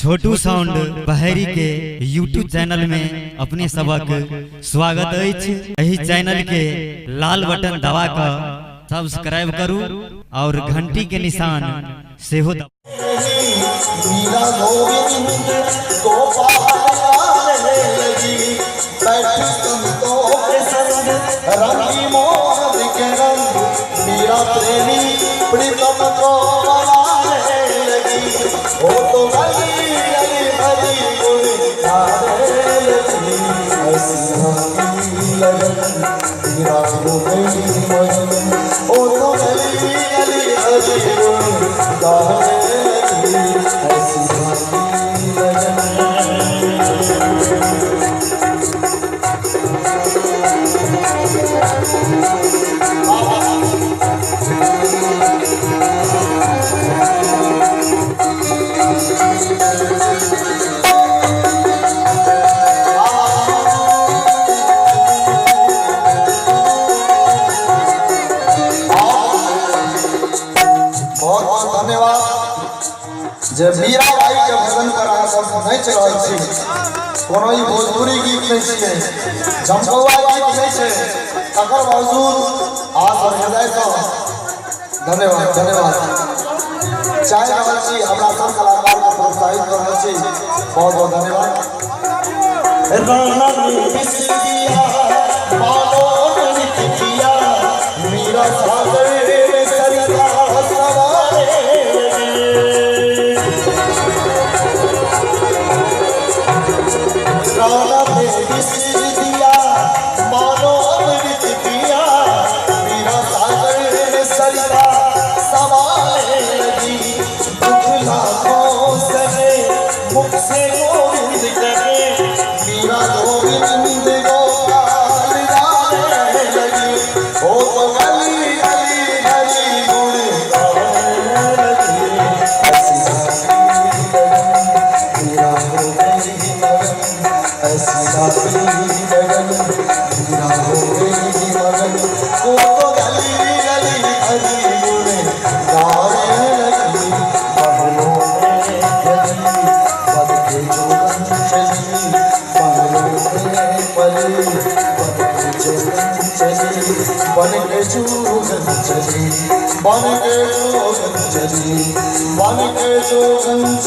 छोटू sound बहरी के YouTube channel में अपने सबक स्वागत अछि। यही चैनल के लाल बटन दबा कर सब्सक्राइब करू और घंटी के निशान से हो मेरा प्रेमी प्रीतम को बनाने लगी। वो तो गली गली भरी गुण गाने लगी। ऐसी हमारी लगन मेरा हो गई मगन। वो तो गली गली भरी गुण गाने लगी। ऐसी हमारी लगन जब मीरा भाई के भजन पर नहीं चल कोनो भोजपुरी गीत नहीं है, झमकौआ गीत नहीं है, तकर बावजूद आज और हृदय से धन्यवाद धन्यवाद चाहे रहल छी हमरा सब कलाकार के प्रोत्साहित करल छी। बहुत बहुत धन्यवाद। राना ने बिसरिया मानो नितिया मीरा सागर सरिया सवारे राना ने बिसर दिया मानो अमृत पिया मीरा सागर सरिया सवारे लगी। दुख लाखों सहे मुख से गोविंद करे मीरा गोविंद गोपाल गाने लगी। ओ तो गली गली गली गुण गाने लगी। ऐसी मीरा हो गई मगन। ऐसी लगन मीरा हो गई मगन। ओ तो गली गली हरी गुण गाने लगी। बहनों में गली बन के जोगन चली। बहनों में पली बन के जोगन चली। बन के जोगन चली बन के जोगन चली बन के जोगन चली।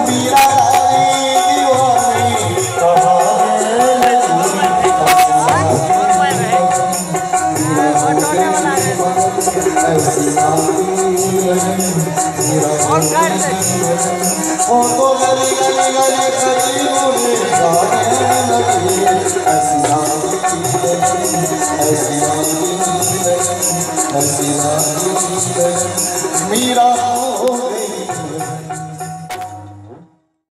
मीरा दीवानी कहाने लगी। ऐसी ओ तो गली गली गली गली गुण गाने लगी। ऐसी मीरा हो